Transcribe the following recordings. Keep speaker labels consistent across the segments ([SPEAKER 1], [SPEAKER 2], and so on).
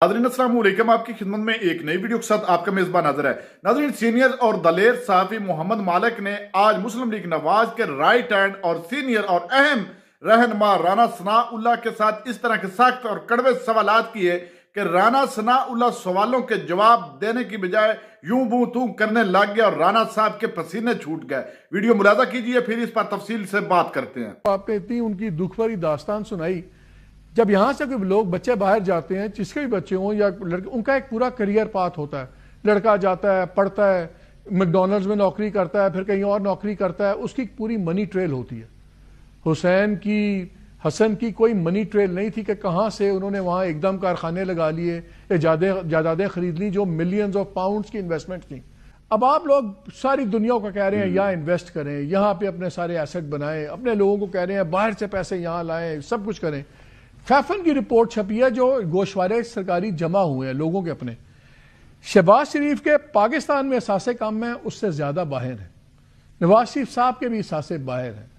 [SPEAKER 1] नाज़रीन अस्सलाम वालेकुम, आपकी खिदमत में एक नई वीडियो के साथ आपका मेज़बान हाज़िर है। नाज़रीन, सीनियर और दलेर सहाफ़ी मोहम्मद मालिक ने आज मुस्लिम लीग नवाज के राइट हैंड और सीनियर और अहम रहनुमा राना सनाउल्लाह के साथ इस तरह के सख्त और कड़वे सवालात किए कि राना सनाउल्लाह सवालों के जवाब देने की बजाय यूं बू तू करने लग गया और राना साहब के पसीने छूट गए। वीडियो मुलाजा कीजिए, फिर इस पर तफसील से बात करते हैं।
[SPEAKER 2] आपने इतनी उनकी दुख भरी दास्तान सुनाई। जब यहाँ से कोई लोग बच्चे बाहर जाते हैं, जिसके भी बच्चे हों या लड़के, उनका एक पूरा करियर पाथ होता है। लड़का जाता है, पढ़ता है, मैकडॉनल्ड्स में नौकरी करता है, फिर कहीं और नौकरी करता है, उसकी पूरी मनी ट्रेल होती है। हसन की कोई मनी ट्रेल नहीं थी कि कहाँ से उन्होंने वहाँ एकदम कारखाने लगा लिए, जायदादें खरीद ली जो मिलियंस ऑफ पाउंड्स की इन्वेस्टमेंट थी। अब आप लोग सारी दुनिया को कह रहे हैं यहाँ इन्वेस्ट करें, यहाँ पे अपने सारे एसेट बनाएं, अपने लोगों को कह रहे हैं बाहर से पैसे यहाँ लाएं, सब कुछ करें। फैफन की रिपोर्ट छपी है जो गोशवारे सरकारी जमा हुए हैं लोगों के अपने। शहबाज शरीफ के पाकिस्तान में असासे कम है, उससे ज्यादा बाहर है। नवाज शरीफ साहब के भी असासे बाहर हैं,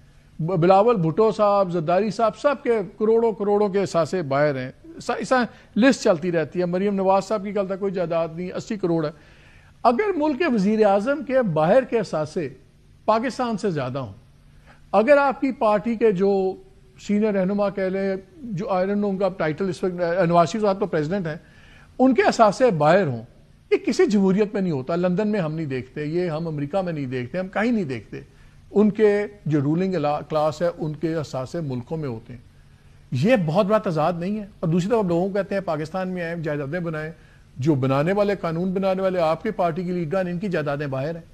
[SPEAKER 2] बिलावल भुट्टो साहब, जरदारी साहब, सब के करोड़ों करोड़ों के असासे बाहर हैं। ऐसा लिस्ट चलती रहती है। मरीम नवाज साहब की कल तक कोई जायदाद नहीं, 80 करोड़ है। अगर मुल्क के वजीर आजम के बाहर के असासे पाकिस्तान से ज्यादा हों, अगर आपकी पार्टी के जो सीनियर रहनुमा कह लें, जो आई डोंट नो उनका टाइटल इस वक्त, नवाज शरीफ साहब तो प्रेसिडेंट हैं, उनके असासे बाहर हों, ये किसी जमहूरियत में नहीं होता। लंदन में हम नहीं देखते, ये हम अमेरिका में नहीं देखते, हम कहीं नहीं देखते। उनके जो रूलिंग क्लास है उनके असासे मुल्कों में होते हैं। ये बहुत बड़ा तजाद नहीं है। और दूसरी तरफ लोगों को कहते हैं पाकिस्तान में आए, जायदादें बनाएं। जो बनाने वाले, कानून बनाने वाले आपकी पार्टी की लीडर, इनकी जायदादें बाहर हैं।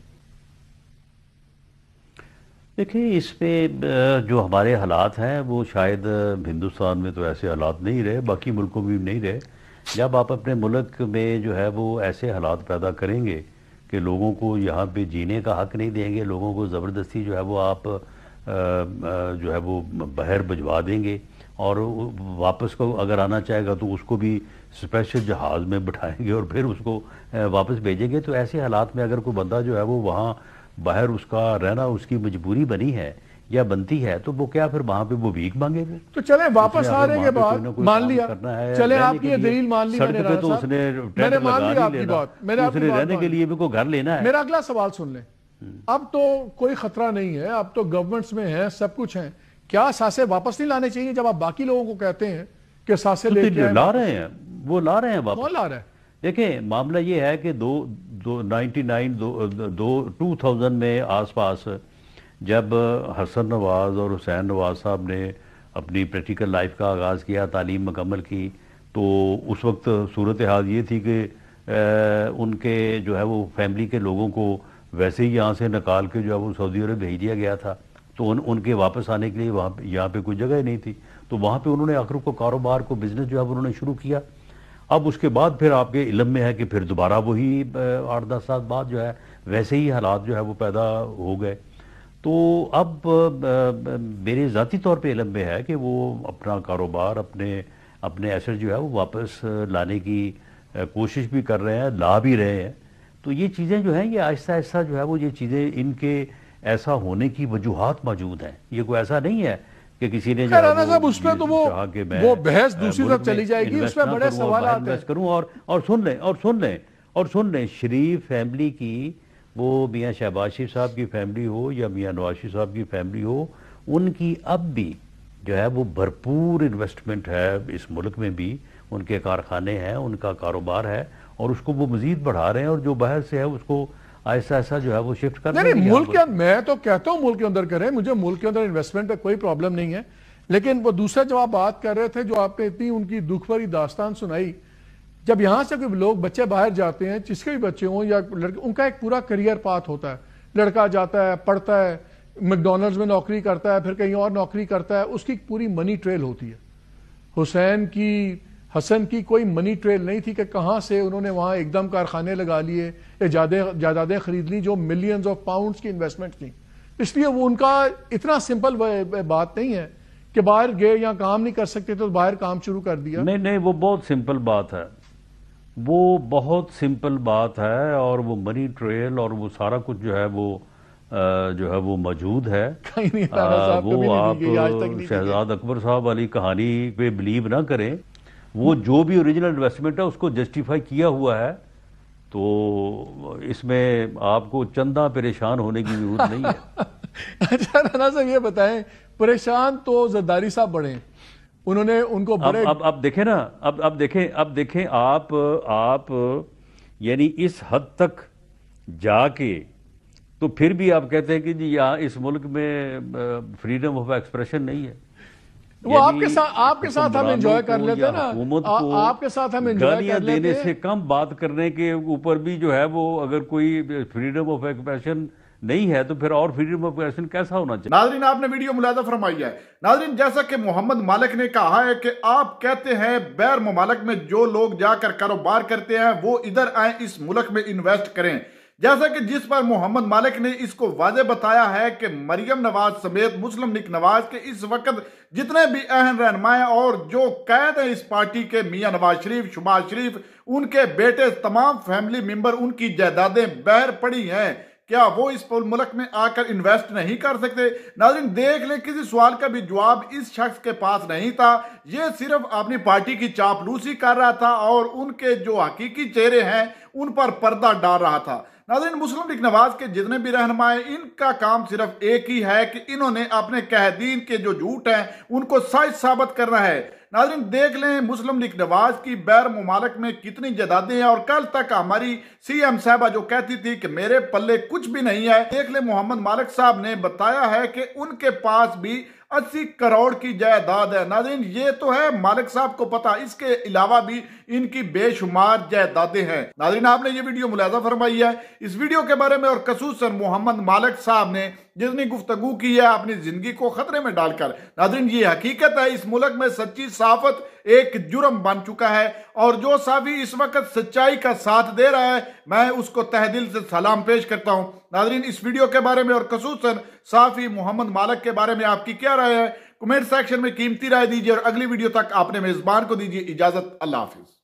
[SPEAKER 3] देखिए, इस पे जो हमारे हालात हैं वो शायद हिंदुस्तान में तो ऐसे हालात नहीं रहे, बाकी मुल्कों में भी नहीं रहे। जब आप अपने मुल्क में जो है वो ऐसे हालात पैदा करेंगे कि लोगों को यहाँ पे जीने का हक नहीं देंगे, लोगों को ज़बरदस्ती जो है वो आप जो है वो बाहर भिजवा देंगे, और वापस को अगर आना चाहेगा तो उसको भी स्पेशल जहाज़ में बिठाएंगे और फिर उसको वापस भेजेंगे। तो ऐसे हालात में अगर कोई बंदा जो है वो वहाँ बाहर उसका रहना उसकी मजबूरी बनी है या बनती है, तो वो क्या फिर वहां पे वो भीख मांगेगा?
[SPEAKER 2] तो चले वापस आने के बाद मान लिया, चले आपकी ये दलील मान ली,
[SPEAKER 3] सड़क पे तो उसने
[SPEAKER 2] मैंने मान लिया आपकी बात,
[SPEAKER 3] उसने रहने के लिए भी कोई घर लेना है।
[SPEAKER 2] मेरा अगला सवाल सुन लें। अब तो कोई खतरा नहीं है, अब तो गवर्नमेंट्स में है, सब कुछ है। क्या सासे वापस नहीं लाने चाहिए? जब आप बाकी लोगों को कहते हैं कि सासे लेके
[SPEAKER 3] ला रहे हैं, वो ला रहे हैं वापस।
[SPEAKER 2] कौन ला रहा है?
[SPEAKER 3] देखिए, मामला ये है कि 2000 में आसपास जब हसन नवाज और हुसैन नवाज साहब ने अपनी प्रैक्टिकल लाइफ का आगाज़ किया, तालीम मुकम्मल की, तो उस वक्त सूरत हाल ये थी कि उनके जो है वो फैमिली के लोगों को वैसे ही यहाँ से निकाल के जो है वो सऊदी अरब भेज दिया गया था। तो उनके वापस आने के लिए वहाँ यहाँ पे कोई जगह नहीं थी। तो वहाँ पे उन्होंने आखिर को कारोबार को, बिजनेस जो है उन्होंने शुरू किया। अब उसके बाद फिर आपके इल्म में है कि फिर दोबारा वही 8-10 साल बाद जो है वैसे ही हालात जो है वो पैदा हो गए। तो अब मेरे ज़ाती तौर पे इल्म में है कि वो अपना कारोबार, अपने एसेट जो है वो वापस लाने की कोशिश भी कर रहे हैं, ला भी रहे हैं। तो ये चीज़ें जो हैं ये आहिस्ता आहिस्ता जो है वो ये चीज़ें, इनके ऐसा होने की वजूहात मौजूद हैं। ये कोई ऐसा नहीं है कि किसी ने
[SPEAKER 2] साहब उस पे तो वो बहस दूसरी तरफ चली जाएगी, उस पे बड़े सवाल आते हैं।
[SPEAKER 3] करूं और सुन लें शरीफ फैमिली की, वो मियां शहबाज शरीफ साहब की फैमिली हो या मियां नवाज शरीफ साहब की फैमिली हो, उनकी अब भी जो है वो भरपूर इन्वेस्टमेंट है इस मुल्क में भी। उनके कारखाने हैं, उनका कारोबार है, और उसको वो मजीद बढ़ा रहे हैं। और जो बाहर से है उसको ऐसा ऐसा जो है वो शिफ्ट कर रहे हैं।
[SPEAKER 2] मुल्क के, मैं तो कहता हूं मुल्क के अंदर करें, मुझे मुल्क के अंदर इन्वेस्टमेंट पे कोई प्रॉब्लम नहीं है। लेकिन वो दूसरा जो आप बात कर रहे थे, जो आपने इतनी उनकी दुख भरी दास्तान सुनाई, जब यहाँ से कोई लोग बच्चे बाहर जाते हैं, जिसके भी बच्चे हों या लड़के, उनका एक पूरा करियर पाथ होता है। लड़का जाता है, पढ़ता है, मैकडॉनल्ड्स में नौकरी करता है, फिर कहीं और नौकरी करता है, उसकी पूरी मनी ट्रेल होती है। हसन की कोई मनी ट्रेल नहीं थी कि कहाँ से उन्होंने वहाँ एकदम कारखाने लगा लिए, जायदादें खरीद ली जो मिलियंस ऑफ पाउंड्स की इन्वेस्टमेंट थी। इसलिए वो उनका इतना सिंपल बात नहीं है कि बाहर गए या काम नहीं कर सकते तो बाहर काम शुरू कर दिया।
[SPEAKER 3] नहीं, वो बहुत सिंपल बात है, वो बहुत सिंपल बात है। और वो मनी ट्रेल और वो सारा कुछ जो है वो मौजूद है।
[SPEAKER 2] कहीं नहीं
[SPEAKER 3] वो आप शहजाद अकबर साहब वाली कहानी पे बिलीव ना करें। وہ جو بھی اوریجنل انویسٹمنٹ ہے اس کو جسٹیفائی کیا ہوا ہے، تو اس میں آپ کو چندہ پریشان ہونے کی ضرورت نہیں ہے۔
[SPEAKER 2] اچھا رانا صاحب یہ بتائیں، پریشان تو زرداری صاحب بڑے، انہوں نے ان کو بڑے
[SPEAKER 3] اب دیکھیں نا، اب دیکھیں آپ یعنی اس حد تک جا کے تو پھر بھی آپ کہتے ہیں کہ جی یہاں اس ملک میں فریڈم آف ایکسپریشن نہیں ہے۔
[SPEAKER 2] وہ آپ کے ساتھ ہم انجوائے کر لیتے نا،
[SPEAKER 3] حکومت کو
[SPEAKER 2] آپ کے ساتھ ہم انجوائے
[SPEAKER 3] گالیاں
[SPEAKER 2] کر لیتے
[SPEAKER 3] دینے سے کم بات کرنے کے اوپر بھی جو ہے وہ اگر کوئی فریڈم آف ایکسپریشن نہیں ہے تو پھر اور فریڈم آف ایکسپریشن کیسا ہونا چاہیے؟
[SPEAKER 1] ناظرین آپ نے ویڈیو ملاحظہ فرمائی ہے۔ ناظرین جیسا کہ محمد مالک نے کہا ہے کہ آپ کہتے ہیں بیر ممالک میں جو لوگ جا کر کاروبار کرتے ہیں وہ ادھر آئیں، اس ملک میں انویسٹ کریں، جیسا کہ جس پر محمد مالک نے اس کو واضح بتایا ہے کہ مریم نواز سمیت مسلم لیگ نواز کے اس وقت جتنے بھی اہم رہنما اور جو قید ہیں اس پارٹی کے، میاں نواز شریف، شہباز شریف، ان کے بیٹے، تمام فیملی ممبر، ان کی جائیدادیں بہر پڑی ہیں، کیا وہ اس ملک میں آ کر انویسٹ نہیں کر سکتے؟ ناظرین دیکھ لیں، کسی سوال کا بھی جواب اس شخص کے پاس نہیں تھا، یہ صرف اپنی پارٹی کی چاپلوسی کر رہا تھا اور ان کے جو حقیقی چہرے ہیں ان پر پردہ ڈال رہا تھا۔ ناظرین مسلم لیگ نواز کے جتنے بھی رہنما ہیں ان کا کام صرف ایک ہی ہے کہ انہوں نے اپنے قائدین کے جو جھوٹ ہیں ان کو سچ ثابت کرنا ہے۔ ناظرین دیکھ لیں مسلم لیگ نواز کی بیر ممالک میں کتنی جائیدادیں ہیں، اور کل تک ہماری سی ایم صاحبہ جو کہتی تھی کہ میرے پلے کچھ بھی نہیں ہے، دیکھ لیں محمد مالک صاحب نے بتایا ہے کہ ان کے پاس بھی 80 کروڑ کی جائیداد ہے۔ ناظرین یہ تو ہے مالک صاحب کو پتا، اس کے علاوہ بھی ان کی بے شمار جائیدادیں ہیں۔ ناظرین آپ نے یہ ویڈیو ملاحظہ فرمائی ہے، اس ویڈیو کے بارے میں اور خصوصاً محمد مالک صاحب نے جتنی گفتگو کی ہے اپنی زندگی کو خطرے میں ڈال کر، ناظرین یہ حقیقت ہے، اس ملک میں سچی صحافت ایک جرم بن چکا ہے، اور جو صحافی اس وقت سچائی کا ساتھ دے رہا ہے میں اس کو تہ دل سے سلام پیش کرتا ہوں۔ ناظرین اس ویڈیو کے بارے میں اور خصوصاً صحافی محمد مالک کے بارے میں آپ کی کیا رائے ہے؟ کمنٹ سیکشن میں قیمتی رائے دیجیے، اور اگلی ویڈیو تک آپ نے میزبان کو دیجیے اجازت۔ اللہ حافظ۔